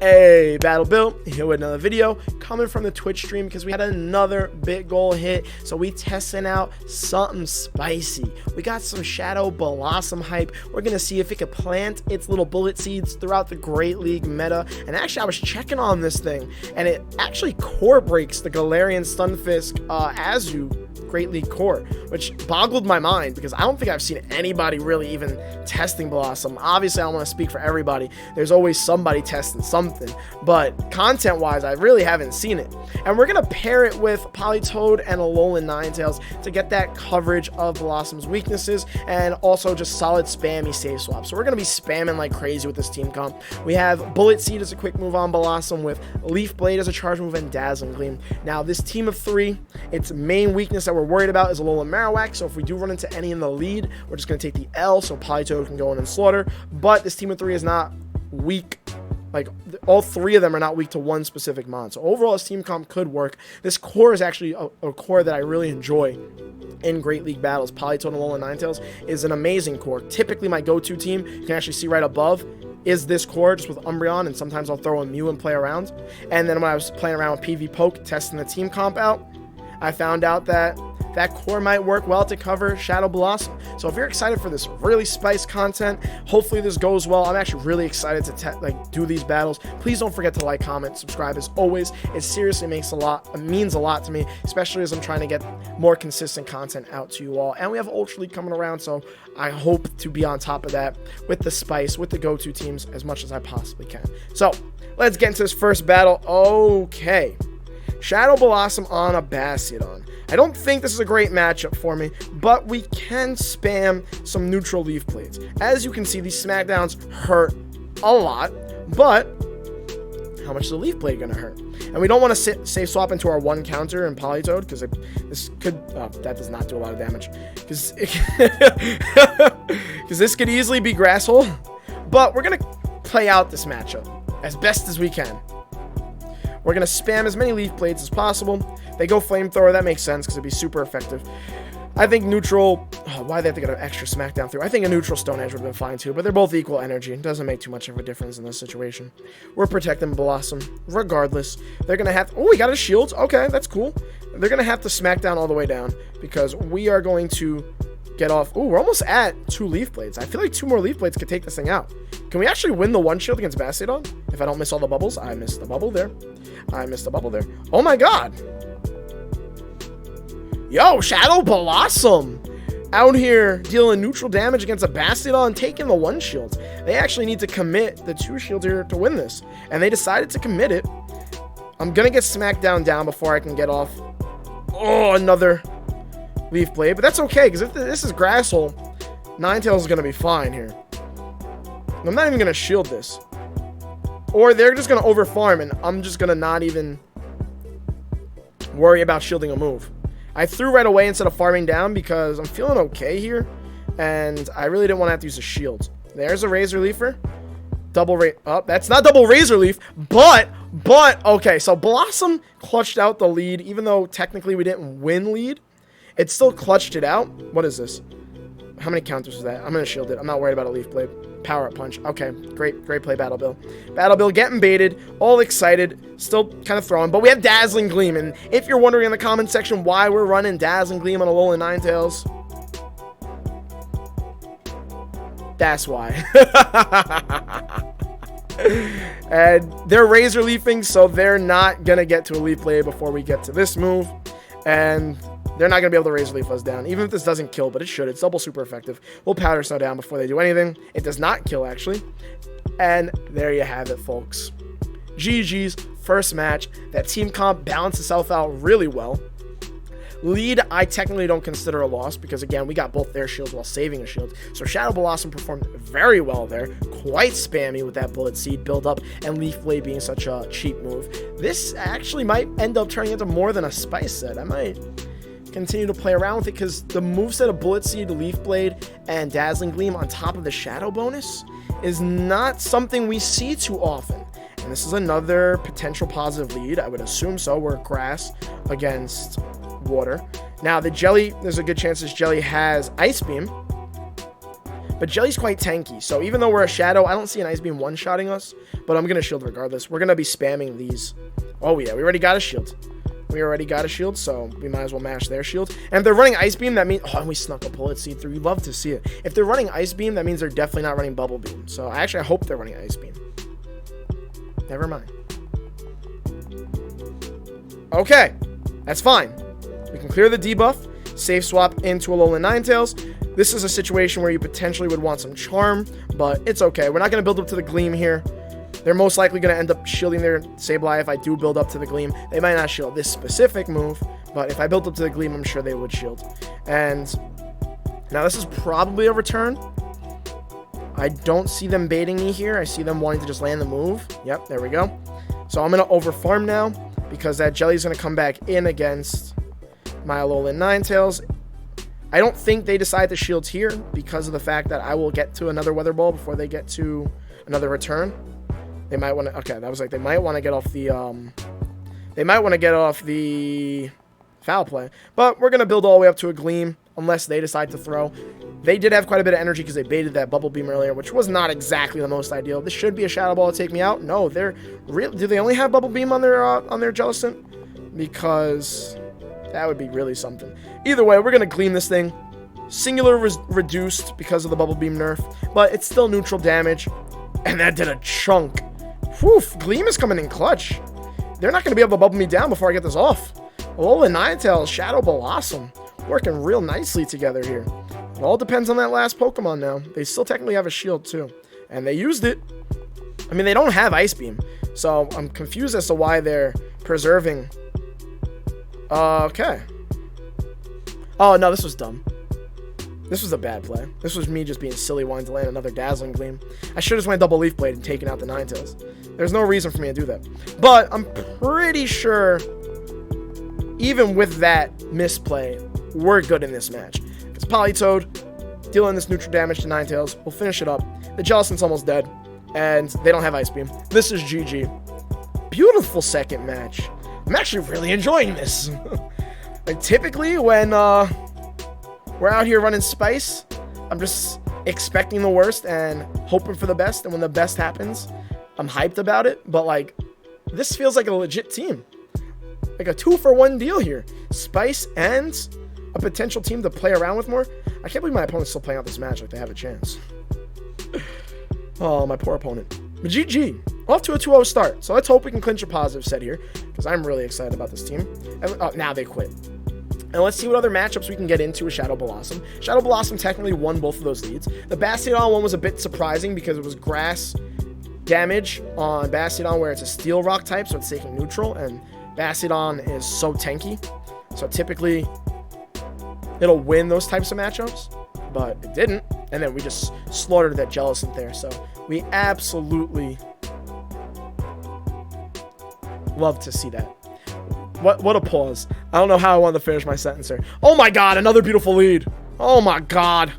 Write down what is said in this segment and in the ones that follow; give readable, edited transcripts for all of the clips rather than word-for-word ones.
Hey, Battle Bill, here with another video coming from the Twitch stream because we had another big goal hit. So we testing out something spicy. We got some Shadow Bellosom hype. We're going to see if it could plant its little bullet seeds throughout the Great League meta. And actually, I was checking on this thing, and it actually core breaks the Galarian Stunfisk Azu Great League core, which boggled my mind because I don't think I've seen anybody really even testing Bellosom. Obviously, I don't want to speak for everybody. There's always somebody testing something, but content-wise, I really haven't seen it. And we're going to pair it with Politoed and Alolan Ninetales to get that coverage of Bellosom's weaknesses and also just solid spammy save swaps. So we're going to be spamming like crazy with this team comp. We have Bullet Seed as a quick move on Bellosom with Leaf Blade as a charge move and Dazzling Gleam. Now, this team of three, its main weakness that we're worried about is Alolan Marowak, so if we do run into any in the lead, we're just going to take the L so Politoed can go in and slaughter. But this team of three is not weak. Like, all three of them are not weak to one specific mon. So overall, this team comp could work. This core is actually a core that I really enjoy in Great League battles. Politoed and Alolan Ninetales is an amazing core. Typically, my go-to team, you can actually see right above, is this core just with Umbreon, and sometimes I'll throw a Mew and play around. And then when I was playing around with PV Poke, testing the team comp out, I found out that that core might work well to cover Shadow Bellosom. So if you're excited for this really spiced content, hopefully this goes well. I'm actually really excited to do these battles. Please don't forget to like, comment, subscribe as always. It seriously means a lot to me, especially as I'm trying to get more consistent content out to you all. And we have Ultra League coming around, so I hope to be on top of that with the spice, with the go-to teams as much as I possibly can. So let's get into this first battle. Okay. Shadow Bellosom on a Bastiodon. I don't think this is a great matchup for me, but we can spam some neutral Leaf Blades. As you can see, these smackdowns hurt a lot, but how much is a Leaf Blade going to hurt? And we don't want to save swap into our one counter in Politoed, because this could, that does not do a lot of damage, because this could easily be Grass Hole, but we're going to play out this matchup as best as we can. We're going to spam as many Leaf Blades as possible. They go Flamethrower. That makes sense because it'd be super effective. I think neutral... why do they have to get an extra smackdown through? I think a neutral Stone Edge would have been fine too, but they're both equal energy. It doesn't make too much of a difference in this situation. We're protecting Bellosom regardless. They're going to have... oh, we got a shield. Okay, that's cool. They're going to have to smack down all the way down because we are going to get off... ooh, we're almost at 2 Leaf Blades. I feel like 2 more Leaf Blades could take this thing out. Can we actually win the one shield against Bastiodon? If I don't miss all the bubbles. I missed the bubble there. I missed the bubble there. Oh my god. Yo, Shadow Bellosom out here dealing neutral damage against a Bastiodon, taking the one shield. They actually need to commit the 2 shields here to win this. And they decided to commit it. I'm going to get smacked down before I can get off. Oh, another Leaf Blade. But that's okay, because if this is Grass Hole, Ninetales is going to be fine here. I'm not even going to shield this. Or they're just going to overfarm, and I'm just going to not even worry about shielding a move. I threw right away instead of farming down because I'm feeling okay here, and I really didn't want to have to use a shield. There's a Razor Leafer. That's not double Razor Leaf, but, okay, so Bellosom clutched out the lead, even though technically we didn't win lead. It still clutched it out. What is this? How many counters was that? I'm going to shield it. I'm not worried about a Leaf Blade. Power Up Punch. Okay, great play, Battle Bill. Battle Bill getting baited, all excited, still kind of throwing, but we have Dazzling Gleam, and if you're wondering in the comment section why we're running Dazzling Gleam on Alolan Ninetales, that's why. And they're Razor Leafing, so they're not gonna get to a Leaf Blade before we get to this move, and they're not going to be able to Razor Leaf us down, even if this doesn't kill, but it should. It's double super effective. We'll Powder Snow down before they do anything. It does not kill, actually. And there you have it, folks. GG's first match. That team comp balanced itself out really well. Lead, I technically don't consider a loss because, again, we got both their shields while saving a shield. So Shadow Bellosom performed very well there. Quite spammy with that Bullet Seed build up and Leaf Blade being such a cheap move. This actually might end up turning into more than a spice set. I might continue to play around with it because the moveset of Bullet Seed, Leaf Blade, and Dazzling Gleam on top of the Shadow bonus is not something we see too often. And this is another potential positive lead. I would assume so. We're Grass against Water. Now, the Jelly, there's a good chance this Jelly has Ice Beam. But Jelly's quite tanky, so even though we're a Shadow, I don't see an Ice Beam one-shotting us, but I'm going to shield regardless. We're going to be spamming these. Oh, yeah, we already got a shield. We already got a shield, so we might as well mash their shield. And if they're running Ice Beam, that means... Oh, and we snuck a bullet seed through. You'd love to see it. If they're running Ice Beam, that means they're definitely not running Bubble Beam. So I hope they're running Ice Beam. Never mind. Okay, that's fine. We can clear the debuff, safe swap into Alolan Ninetales. This is a situation where you potentially would want some Charm, but it's okay. We're not going to build up to the Gleam here. They're most likely going to end up shielding their Sableye if I do build up to the Gleam. They might not shield this specific move, but if I built up to the Gleam, I'm sure they would shield. And now this is probably a return. I don't see them baiting me here. I see them wanting to just land the move. Yep, there we go. So I'm going to overfarm now because that Jelly's going to come back in against my Alolan Ninetales. I don't think they decide to shield here because of the fact that I will get to another Weather Ball before they get to another return. They might want to... Okay, that was like... They might want to get off the... They might want to get off the foul play. But we're going to build all the way up to a Gleam unless they decide to throw. They did have quite a bit of energy because they baited that Bubble Beam earlier, which was not exactly the most ideal. This should be a Shadow Ball to take me out. No, they're... Do they only have Bubble Beam on their Jellicent? Because that would be really something. Either way, we're going to Gleam this thing. Singular reduced because of the Bubble Beam nerf. But it's still neutral damage. And that did a chunk. Whew, Gleam is coming in clutch. They're not going to be able to bubble me down before I get this off. Alolan Ninetales, Shadow Bellosom, working real nicely together here. It all depends on that last Pokemon now. They still technically have a shield too. And they used it. I mean, they don't have Ice Beam. So I'm confused as to why they're preserving. Okay. Oh, no, this was dumb. This was a bad play. This was me just being silly wanting to land another Dazzling Gleam. I should have just went double Leaf Blade and taken out the Ninetales. There's no reason for me to do that. But I'm pretty sure, even with that misplay, we're good in this match. Because Politoed, dealing this neutral damage to Ninetales, we'll finish it up. The Jellicent's almost dead, and they don't have Ice Beam. This is GG. Beautiful second match. I'm actually really enjoying this. Like, typically, when we're out here running Spice, I'm just expecting the worst and hoping for the best, and when the best happens, I'm hyped about it. But like, this feels like a legit team, like a 2-for-1 deal here. Spice and a potential team to play around with more. I can't believe my opponent's still playing out this match like they have a chance. Oh, my poor opponent. But GG, off to a 2-0 start. So let's hope we can clinch a positive set here, because I'm really excited about this team. And, now they quit. And let's see what other matchups we can get into with Shadow Bellosom. Shadow Bellosom technically won both of those leads. The Bastiodon one was a bit surprising because it was grass damage on Bastiodon where it's a Steel Rock type, so it's taking neutral, and Bastiodon is so tanky. So typically, it'll win those types of matchups, but it didn't. And then we just slaughtered that Jellicent there. So we absolutely love to see that. What a pause. I don't know how I wanted to finish my sentence there. Oh my god, another beautiful lead. Oh my god.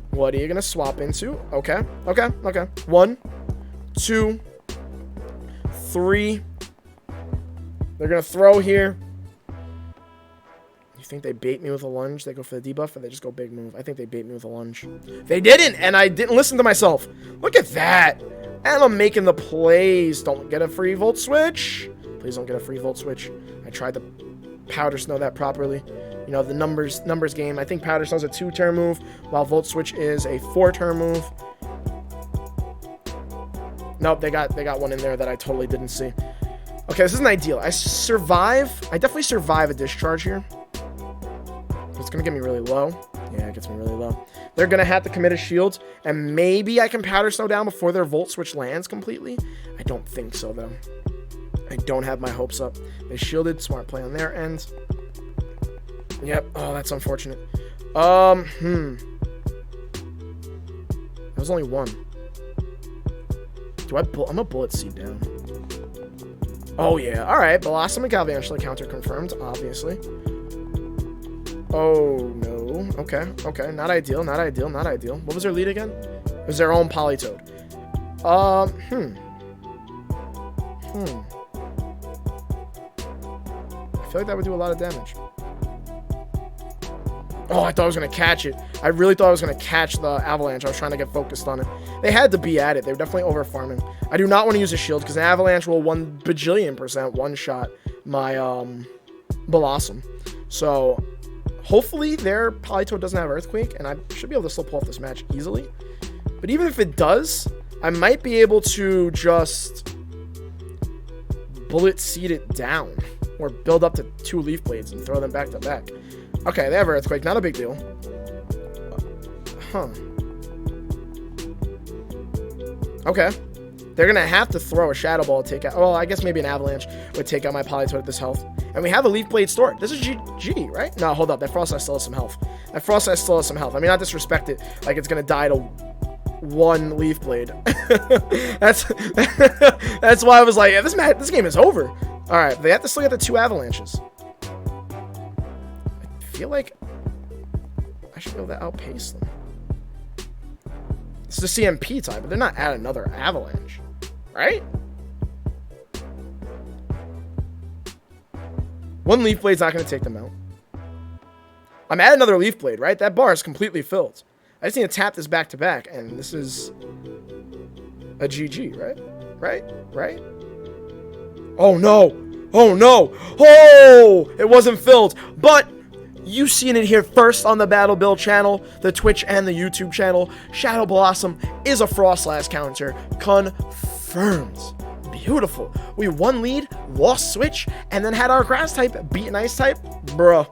What are you going to swap into? Okay. 1, 2, 3. They're going to throw here. You think they bait me with a lunge? They go for the debuff, or they just go big move? I think they bait me with a lunge. They didn't, and I didn't listen to myself. Look at that. And I'm making the plays. Don't get a free Volt Switch. Please don't get a free Volt Switch. I tried to Powder Snow that properly. You know, the numbers game. I think Powder Snow's a 2-turn move, while Volt Switch is a 4-turn move. Nope, they got one in there that I totally didn't see. Okay, this isn't ideal. I definitely survive a discharge here. It's gonna get me really low. Yeah, it gets me really low. They're gonna have to commit a shield, and maybe I can Powder Snow down before their Volt Switch lands completely. I don't think so, though. I don't have my hopes up. They shielded. Smart play on their end. Yep. Oh, that's unfortunate. That was only one. I'm a Bullet Seed down. Oh, yeah. All right. Bellosom and Galvantula counter confirmed, obviously. Oh, no. Okay. Not ideal. What was their lead again? It was their own Politoed. I feel like that would do a lot of damage. Oh, I thought I was going to catch it. I really thought I was going to catch the avalanche. I was trying to get focused on it. They had to be at it. They were definitely over farming. I do not want to use a shield because an avalanche will 1 bajillion% one-shot my Bellosom. So hopefully their Politoed doesn't have Earthquake, and I should be able to still pull off this match easily. But even if it does, I might be able to just Bullet Seed it down or build up to 2 Leaf Blades and throw them back to back. Okay, they have Earthquake. Not a big deal. Huh. Okay. They're going to have to throw a Shadow Ball to take out... Well, I guess maybe an Avalanche would take out my Politoed at this health. And we have a Leaf Blade stored. This is GG, right? No, hold up. That Frost Ice still has some health. That Frost Ice still has some health. I mean, not disrespect it like it's going to die to 1 Leaf Blade. That's why I was like, yeah, this game is over. All right, they have to still get the 2 Avalanches. I feel like I should be able to outpace them. It's the CMP type, but they're not at another Avalanche, right? 1 Leaf Blade's not going to take them out. I'm at another Leaf Blade, right? That bar is completely filled. I just need to tap this back to back, and this is a GG, right? Right? Oh, no. Oh, no. Oh, it wasn't filled, but... You've seen it here first on the Battle Build channel, the Twitch and the YouTube channel. Shadow Bellosom is a Frostlass counter. Confirmed. Beautiful. We won lead, lost switch, and then had our grass type beat an ice type. Bruh.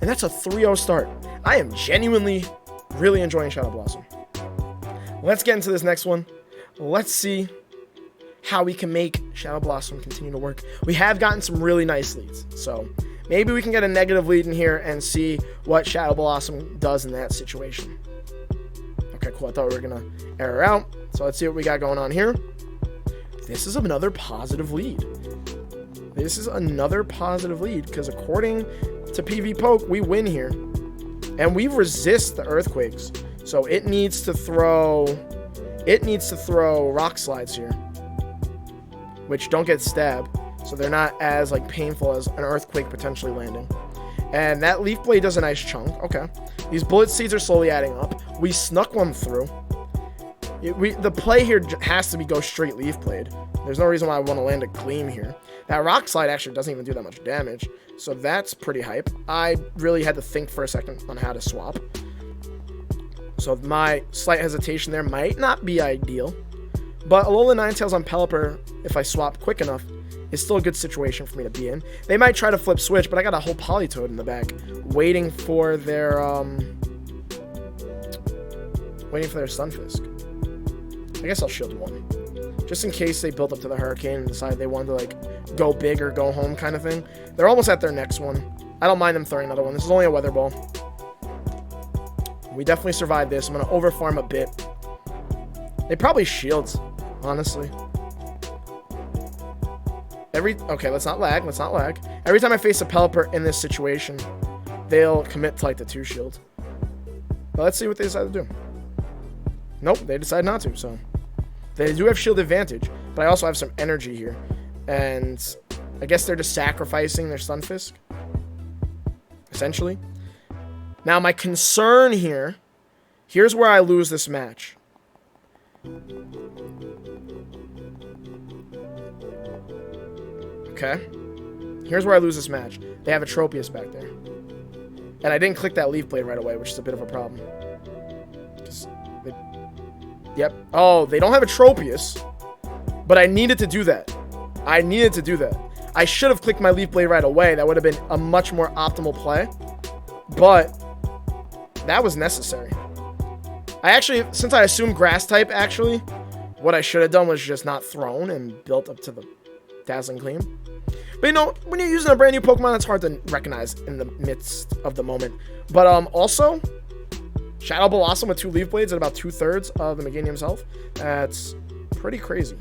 And that's a 3-0 start. I am genuinely really enjoying Shadow Bellosom. Let's get into this next one. Let's see how we can make Shadow Bellosom continue to work. We have gotten some really nice leads, so... Maybe we can get a negative lead in here and see what Shadow Bellosom does in that situation. Okay, cool. I thought we were going to error out. So let's see what we got going on here. This is another positive lead. This is another positive lead because according to PV Poke, we win here. And we resist the Earthquakes. So it needs to throw Rock Slides here, which don't get stabbed. So they're not as like painful as an Earthquake potentially landing. And that Leaf Blade does a nice chunk. Okay. These Bullet Seeds are slowly adding up. We snuck one through. The play here has to be go straight Leaf Blade. There's no reason why I want to land a Gleam here. That Rock Slide actually doesn't even do that much damage. So that's pretty hype. I really had to think for a second on how to swap. So my slight hesitation there might not be ideal. But Alola Ninetales on Pelipper, if I swap quick enough, is still a good situation for me to be in. They might try to flip switch, but I got a whole Politoed in the back, waiting for their Stunfisk. I guess I'll shield one, just in case they built up to the Hurricane and decide they wanted to like go big or go home kind of thing. They're almost at their next one. I don't mind them throwing another one. This is only a Weather Ball. We definitely survived this. I'm gonna overfarm a bit. They probably shields, honestly. Okay, let's not lag. Every time I face a Pelipper in this situation, they'll commit to like the 2 shield. But let's see what they decide to do. Nope, they decide not to, so. They do have shield advantage, but I also have some energy here. And I guess they're just sacrificing their Stunfisk, essentially. Now, my concern here, here's where I lose this match. Okay. Here's where I lose this match. They have a Tropius back there. And I didn't click that Leaf Blade right away, which is a bit of a problem. Yep. Oh, they don't have a Tropius. But I needed to do that. I should have clicked my Leaf Blade right away. That would have been a much more optimal play. But that was necessary. Since I assumed Grass type, actually, what I should have done was just not thrown and built up to the Dazzling Gleam. But you know, when you're using a brand new Pokemon, it's hard to recognize in the midst of the moment. But also, Shadow Bellosom with 2 Leaf Blades at about 2/3 of the Meganium's health. That's pretty crazy.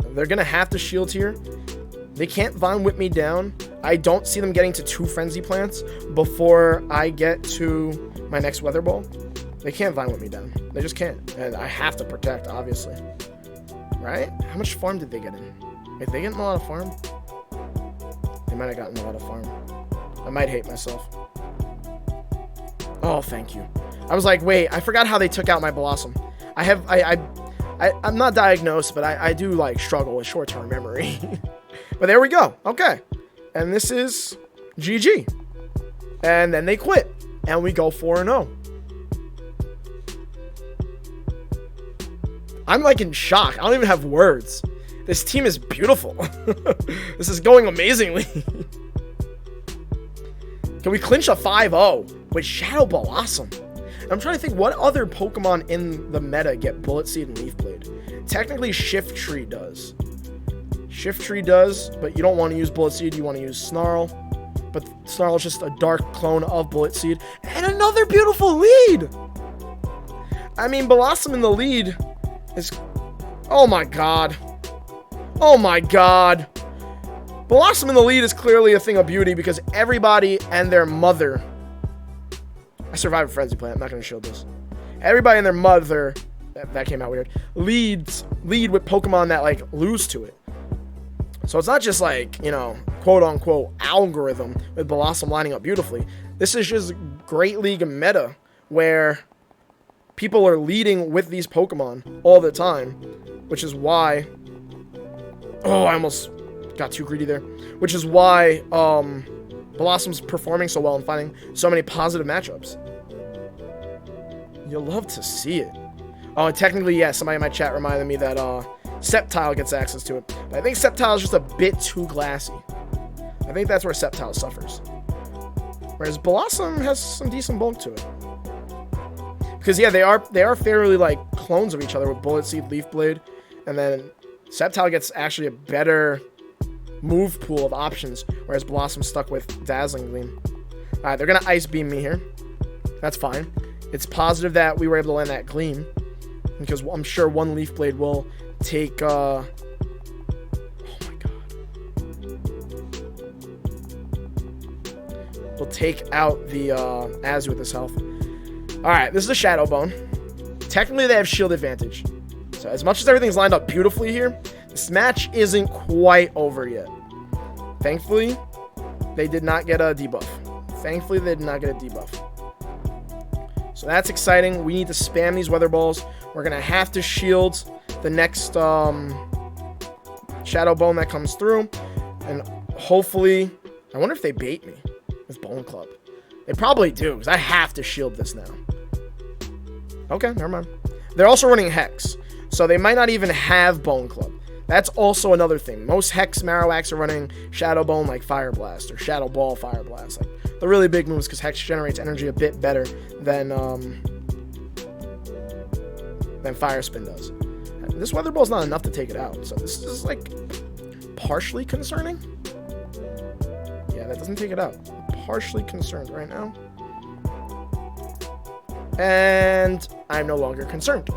They're going to have to shield here. They can't Vine Whip me down. I don't see them getting to 2 Frenzy Plants before I get to my next Weather Ball. They can't Vine Whip me down. They just can't. And I have to protect, obviously. Right? How much farm did they get in? If they get in a lot of farm, they might have gotten a lot of farm. I might hate myself. Oh, thank you. I was like, wait, I forgot how they took out my Blossom. I'm not diagnosed, but I do, like, struggle with short-term memory. But there we go. Okay. And this is GG. And then they quit. And we go 4-0. I'm, like, in shock. I don't even have words. This team is beautiful. This is going amazingly. Can we clinch a 5-0 with Shadow Bellosom? I'm trying to think what other Pokemon in the meta get Bullet Seed and Leaf Blade. Technically, Shift Tree does. Shift Tree does, but you don't want to use Bullet Seed. You want to use Snarl. But Snarl is just a dark clone of Bullet Seed. And another beautiful lead! I mean, Bellosom in the lead is... Oh my god. Oh my god. Bellosom in the lead is clearly a thing of beauty because everybody and their mother... I survived a Frenzy Plant. I'm not going to show this. Everybody and their mother... That came out weird. Lead with Pokemon that, like, lose to it. So it's not just, like, you know, quote-unquote algorithm with Bellosom lining up beautifully. This is just Great League meta where people are leading with these Pokemon all the time, which is why... Oh, I almost got too greedy there. Which is why Blossom's performing so well and finding so many positive matchups. You'll love to see it. Oh, and technically, yeah, somebody in my chat reminded me that Sceptile gets access to it. But I think Sceptile is just a bit too glassy. I think that's where Sceptile suffers. Whereas Bellosom has some decent bulk to it. Because, yeah, they are fairly, like, clones of each other with Bullet Seed, Leaf Blade. And then Sceptile gets actually a better move pool of options, whereas Blossom's stuck with Dazzling Gleam. Alright, they're going to Ice Beam me here. That's fine. It's positive that we were able to land that Gleam, because I'm sure one Leaf Blade will take, oh my god. Will take out the Azu with his health. Alright, this is a Shadow Bone. Technically, they have shield advantage. So as much as everything's lined up beautifully here, this match isn't quite over yet. Thankfully, they did not get a debuff. Thankfully, they did not get a debuff. So that's exciting. We need to spam these Weather Balls. We're going to have to shield the next Shadow Bone that comes through. And hopefully... I wonder if they bait me with Bone Club. They probably do, because I have to shield this now. Okay, never mind. They're also running Hex. So they might not even have Bone Club. That's also another thing. Most Hex Marowaks are running Shadow Bone like Fire Blast or Shadow Ball Fire Blast. Like the really big moves because Hex generates energy a bit better than Fire Spin does. This Weather Ball's not enough to take it out. So this is like partially concerning. Yeah, that doesn't take it out. I'm partially concerned right now. And I'm no longer concerned.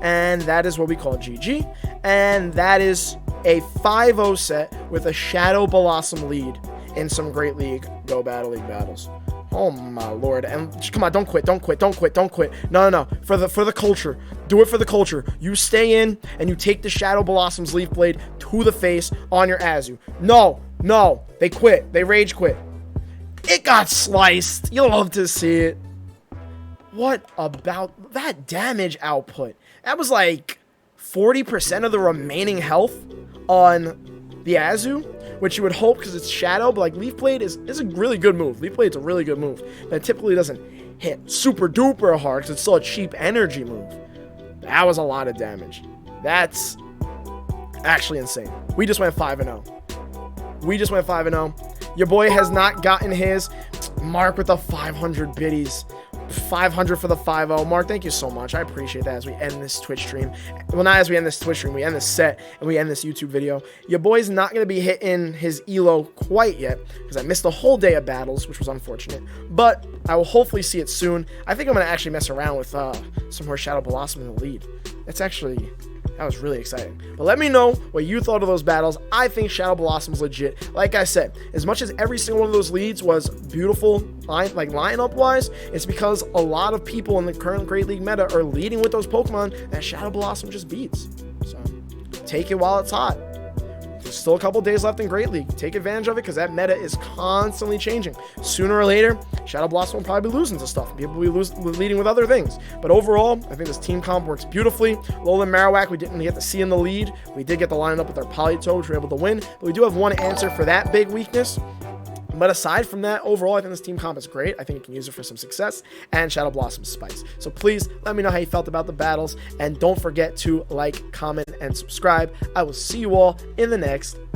And that is what we call GG. And that is a 5-0 set with a Shadow Bellosom lead in some Great League Go Battle League battles. Oh my lord. And come on, don't quit, don't quit, don't quit, don't quit. No, no, no. For the culture. Do it for the culture. You stay in and you take the Shadow Bellosom's Leaf Blade to the face on your Azu. No, no. They quit. They rage quit. It got sliced. You'll love to see it. What about that damage output? That was like 40% of the remaining health on the Azu, which you would hope because it's Shadow, but like Leaf Blade is a really good move. Leaf Blade's a really good move. But it typically doesn't hit super duper hard because it's still a cheap energy move. That was a lot of damage. That's actually insane. We just went 5-0. We just went 5-0. Your boy has not gotten his. Mark with the 500 biddies. 500 for the 5-0. Mark, thank you so much. I appreciate that as we end this Twitch stream. Well, not as we end this Twitch stream. We end this set and we end this YouTube video. Your boy's not going to be hitting his ELO quite yet because I missed the whole day of battles, which was unfortunate. But I will hopefully see it soon. I think I'm going to actually mess around with some more Shadow Bellosom in the lead. That was really exciting. But let me know what you thought of those battles. I think Shadow Bellosom's legit. Like I said, as much as every single one of those leads was beautiful, lineup-wise, it's because a lot of people in the current Great League meta are leading with those Pokemon that Shadow Bellosom just beats. So, take it while it's hot. There's still a couple days left in Great League. Take advantage of it because that meta is constantly changing. Sooner or later, Shadow Blossom will probably be losing to stuff. People will be leading with other things. But overall, I think this team comp works beautifully. Lola Marowak, we didn't get to see in the lead. We did get to line up with our Politoed, which we were able to win. But we do have one answer for that big weakness. But aside from that, overall, I think this team comp is great. I think you can use it for some success, and Shadow Blossom Spice. So please let me know how you felt about the battles, and don't forget to like, comment, and subscribe. I will see you all in the next video.